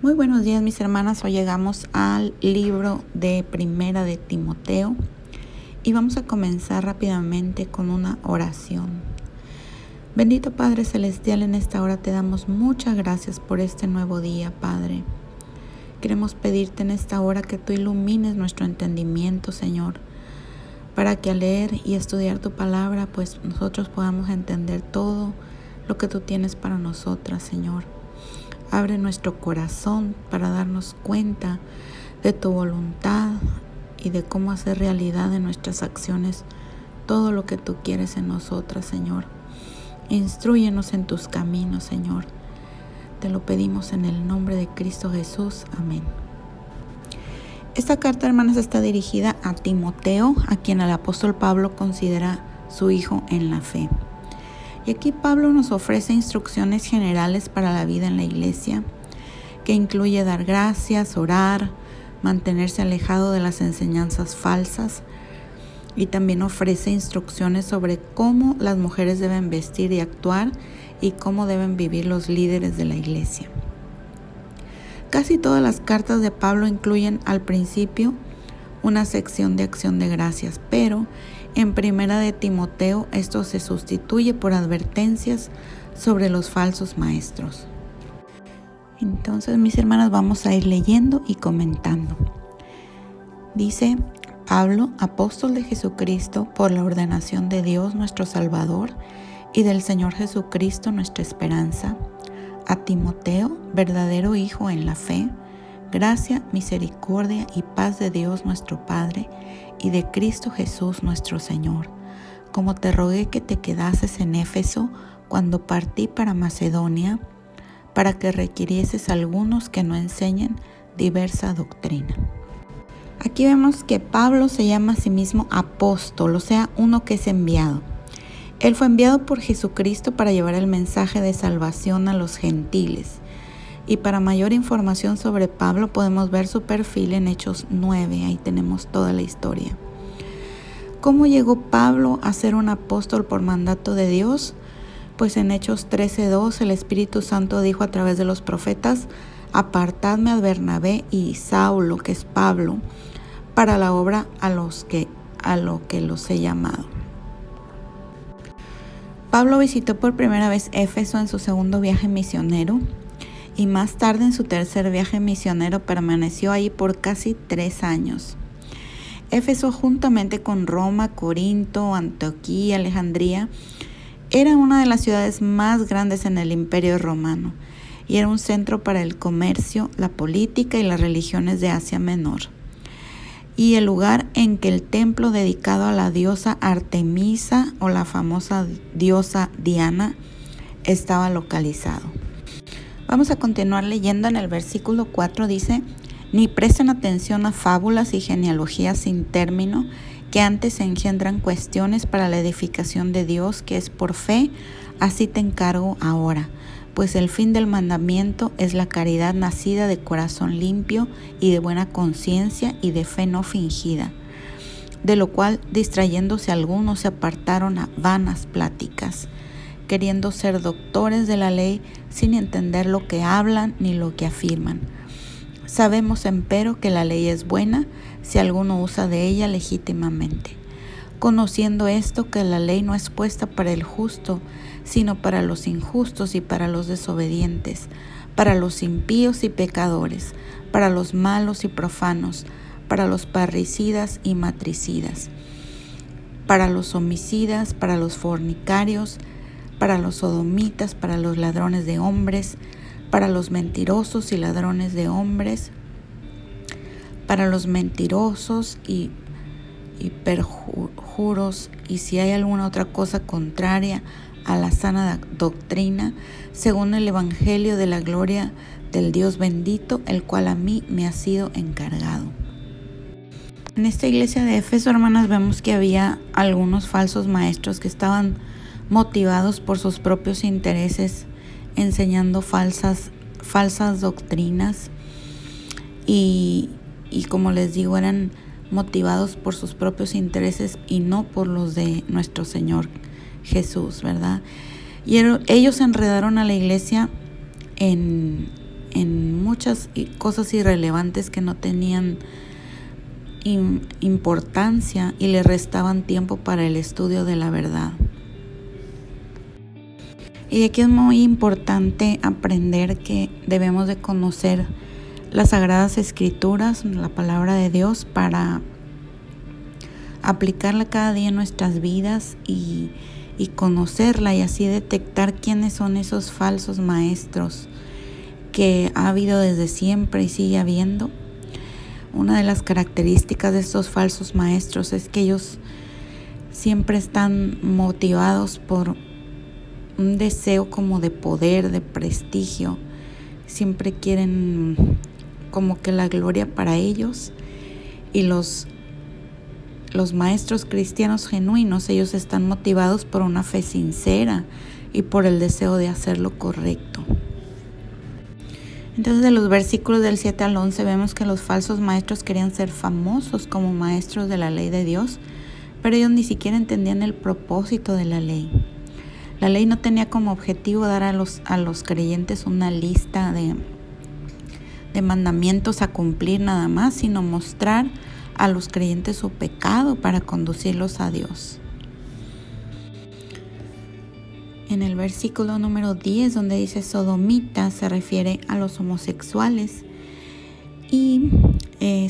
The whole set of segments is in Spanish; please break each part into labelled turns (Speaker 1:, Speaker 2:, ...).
Speaker 1: Muy buenos días, mis hermanas. Hoy llegamos al libro de Primera de Timoteo y vamos a comenzar rápidamente con una oración. Bendito Padre Celestial, en esta hora te damos muchas gracias por este nuevo día, Padre. Queremos pedirte en esta hora que tú ilumines nuestro entendimiento, Señor, para que al leer y estudiar tu palabra, pues nosotros podamos entender todo lo que tú tienes para nosotras, Señor. Abre nuestro corazón para darnos cuenta de tu voluntad y de cómo hacer realidad en nuestras acciones todo lo que tú quieres en nosotras, Señor. Instrúyenos en tus caminos, Señor. Te lo pedimos en el nombre de Cristo Jesús. Amén. Esta carta, hermanas, está dirigida a Timoteo, a quien el apóstol Pablo considera su hijo en la fe. Y aquí Pablo nos ofrece instrucciones generales para la vida en la iglesia, que incluye dar gracias, orar, mantenerse alejado de las enseñanzas falsas, y también ofrece instrucciones sobre cómo las mujeres deben vestir y actuar y cómo deben vivir los líderes de la iglesia. Casi todas las cartas de Pablo incluyen al principio una sección de acción de gracias, pero en Primera de Timoteo esto se sustituye por advertencias sobre los falsos maestros. Entonces, mis hermanas, vamos a ir leyendo y comentando. Dice: Pablo, apóstol de Jesucristo, por la ordenación de Dios nuestro Salvador y del Señor Jesucristo nuestra esperanza, a Timoteo, verdadero hijo en la fe, gracia, misericordia y paz de Dios nuestro Padre y de Cristo Jesús nuestro Señor. Como te rogué que te quedases en Éfeso cuando partí para Macedonia, para que requirieses algunos que no enseñen diversa doctrina. Aquí vemos que Pablo se llama a sí mismo apóstol, o sea, uno que es enviado. Él fue enviado por Jesucristo para llevar el mensaje de salvación a los gentiles. Y para mayor información sobre Pablo podemos ver su perfil en Hechos 9, ahí tenemos toda la historia. ¿Cómo llegó Pablo a ser un apóstol por mandato de Dios? Pues en Hechos 13:2 el Espíritu Santo dijo a través de los profetas: apartadme a Bernabé y Saulo, que es Pablo, para la obra a lo que los he llamado. Pablo visitó por primera vez Éfeso en su segundo viaje misionero, y más tarde en su tercer viaje misionero permaneció ahí por casi 3 años. Éfeso, juntamente con Roma, Corinto, Antioquía, Alejandría, era una de las ciudades más grandes en el Imperio Romano y era un centro para el comercio, la política y las religiones de Asia Menor, y el lugar en que el templo dedicado a la diosa Artemisa o la famosa diosa Diana estaba localizado. Vamos a continuar leyendo. En el versículo 4 dice: ni presten atención a fábulas y genealogías sin término, que antes engendran cuestiones para la edificación de Dios, que es por fe, así te encargo ahora. Pues el fin del mandamiento es la caridad nacida de corazón limpio y de buena conciencia y de fe no fingida, de lo cual, distrayéndose algunos, se apartaron a vanas pláticas, queriendo ser doctores de la ley sin entender lo que hablan ni lo que afirman. Sabemos, empero, que la ley es buena si alguno usa de ella legítimamente, conociendo esto, que la ley no es puesta para el justo, sino para los injustos y para los desobedientes, para los impíos y pecadores, para los malos y profanos, para los parricidas y matricidas, para los homicidas, para los fornicarios, para los sodomitas, para los ladrones de hombres, para los mentirosos y ladrones de hombres, para los mentirosos y perjuros, y si hay alguna otra cosa contraria a la sana doctrina, según el evangelio de la gloria del Dios bendito, el cual a mí me ha sido encargado. En esta iglesia de Éfeso, hermanas, vemos que había algunos falsos maestros que estaban motivados por sus propios intereses, enseñando falsas doctrinas, y como les digo, eran motivados por sus propios intereses y no por los de nuestro Señor Jesús, ¿verdad? Y ellos enredaron a la iglesia en muchas cosas irrelevantes que no tenían importancia y le restaban tiempo para el estudio de la verdad. Y aquí es muy importante aprender que debemos de conocer las Sagradas Escrituras, la palabra de Dios, para aplicarla cada día en nuestras vidas y conocerla, y así detectar quiénes son esos falsos maestros que ha habido desde siempre y sigue habiendo. Una de las características de estos falsos maestros es que ellos siempre están motivados por un deseo como de poder, de prestigio. Siempre quieren como que la gloria para ellos. Y los maestros cristianos genuinos, ellos están motivados por una fe sincera y por el deseo de hacer lo correcto. Entonces, de los versículos del 7 al 11 vemos que los falsos maestros querían ser famosos como maestros de la ley de Dios, pero ellos ni siquiera entendían el propósito de la ley. La ley no tenía como objetivo dar a los creyentes una lista de mandamientos a cumplir nada más, sino mostrar a los creyentes su pecado para conducirlos a Dios. En el versículo número 10, donde dice sodomita, se refiere a los homosexuales. Y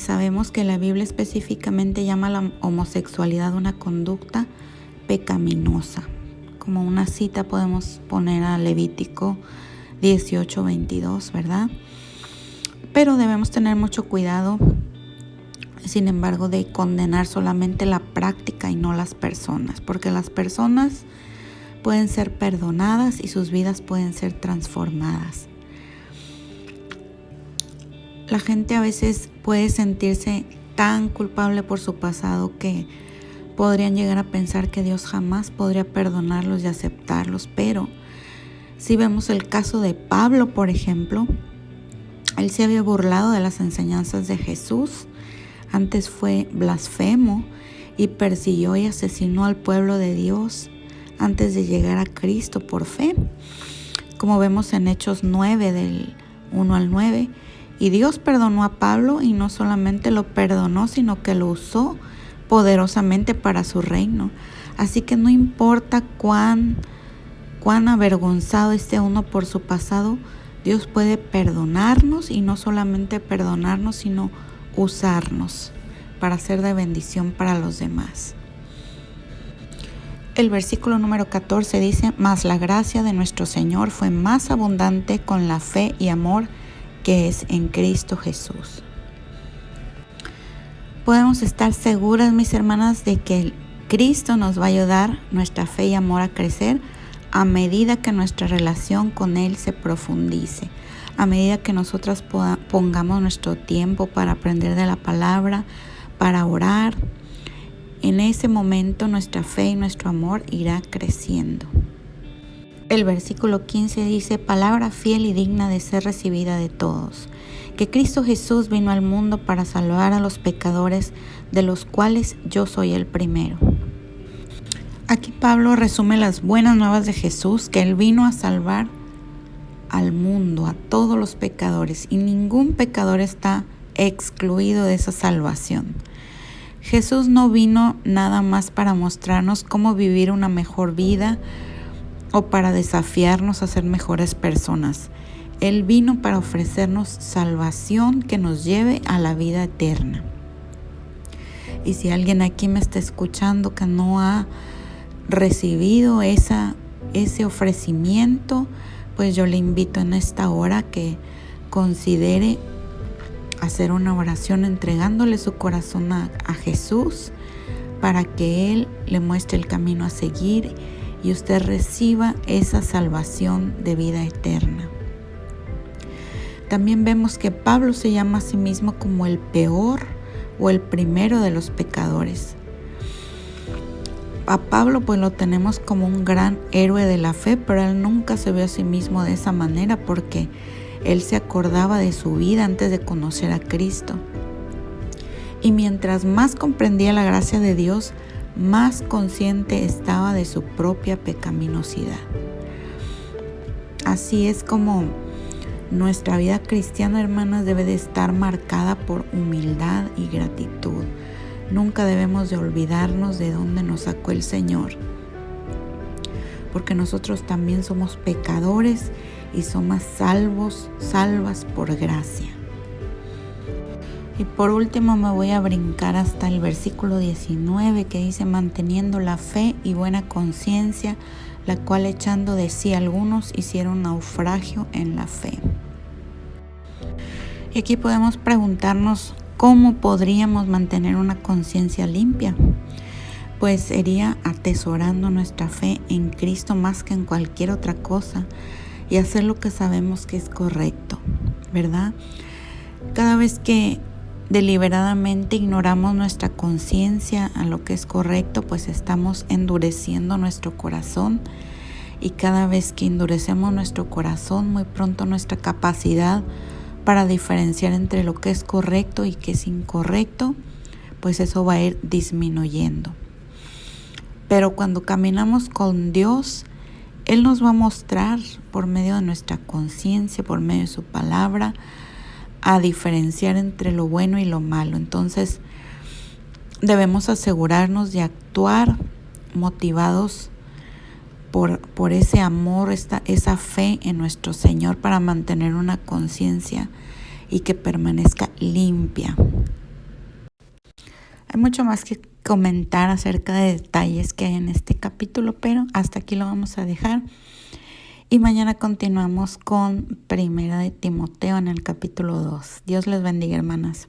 Speaker 1: sabemos que la Biblia específicamente llama a la homosexualidad una conducta pecaminosa. Como una cita podemos poner a Levítico 18:22, ¿verdad? Pero debemos tener mucho cuidado, sin embargo, de condenar solamente la práctica y no las personas, porque las personas pueden ser perdonadas y sus vidas pueden ser transformadas. La gente a veces puede sentirse tan culpable por su pasado que podrían llegar a pensar que Dios jamás podría perdonarlos y aceptarlos, pero si vemos el caso de Pablo, por ejemplo, él se había burlado de las enseñanzas de Jesús. Antes fue blasfemo y persiguió y asesinó al pueblo de Dios antes de llegar a Cristo por fe, como vemos en Hechos 9 del 1 al 9. Y Dios perdonó a Pablo, y no solamente lo perdonó, sino que lo usó poderosamente para su reino. Así que no importa cuán avergonzado esté uno por su pasado, Dios puede perdonarnos, y no solamente perdonarnos, sino usarnos para ser de bendición para los demás. El versículo número 14 dice: mas la gracia de nuestro Señor fue más abundante con la fe y amor que es en Cristo Jesús. Podemos estar seguras, mis hermanas, de que Cristo nos va a ayudar nuestra fe y amor a crecer a medida que nuestra relación con Él se profundice, a medida que nosotras pongamos nuestro tiempo para aprender de la palabra, para orar. En ese momento nuestra fe y nuestro amor irá creciendo. El versículo 15 dice: palabra fiel y digna de ser recibida de todos, que Cristo Jesús vino al mundo para salvar a los pecadores, de los cuales yo soy el primero. Aquí Pablo resume las buenas nuevas de Jesús, que Él vino a salvar al mundo, a todos los pecadores, y ningún pecador está excluido de esa salvación. Jesús no vino nada más para mostrarnos cómo vivir una mejor vida o para desafiarnos a ser mejores personas. Él vino para ofrecernos salvación que nos lleve a la vida eterna. Y si alguien aquí me está escuchando que no ha recibido ese ofrecimiento, pues yo le invito en esta hora que considere hacer una oración entregándole su corazón a Jesús, para que Él le muestre el camino a seguir y usted reciba esa salvación de vida eterna. También vemos que Pablo se llama a sí mismo como el peor o el primero de los pecadores. A Pablo pues lo tenemos como un gran héroe de la fe, pero él nunca se vio a sí mismo de esa manera, porque él se acordaba de su vida antes de conocer a Cristo. Y mientras más comprendía la gracia de Dios, más consciente estaba de su propia pecaminosidad. Así es como Nuestra vida cristiana, hermanas, debe de estar marcada por humildad y gratitud. Nunca debemos de olvidarnos de dónde nos sacó el Señor, porque nosotros también somos pecadores y somos salvas por gracia. Y por último me voy a brincar hasta el versículo 19 que dice: manteniendo la fe y buena conciencia, la cual echando de sí algunos hicieron naufragio en la fe. Y aquí podemos preguntarnos cómo podríamos mantener una conciencia limpia. Pues sería atesorando nuestra fe en Cristo más que en cualquier otra cosa y hacer lo que sabemos que es correcto, ¿verdad? Cada vez que deliberadamente ignoramos nuestra conciencia a lo que es correcto, pues estamos endureciendo nuestro corazón, y cada vez que endurecemos nuestro corazón, muy pronto nuestra capacidad para diferenciar entre lo que es correcto y que es incorrecto, pues eso va a ir disminuyendo. Pero cuando caminamos con Dios, Él nos va a mostrar por medio de nuestra conciencia, por medio de su palabra, a diferenciar entre lo bueno y lo malo. Entonces debemos asegurarnos de actuar motivados por ese amor, esa fe en nuestro Señor, para mantener una conciencia y que permanezca limpia. Hay mucho más que comentar acerca de detalles que hay en este capítulo, pero hasta aquí lo vamos a dejar. Y mañana continuamos con Primera de Timoteo en el capítulo 2. Dios les bendiga, hermanas.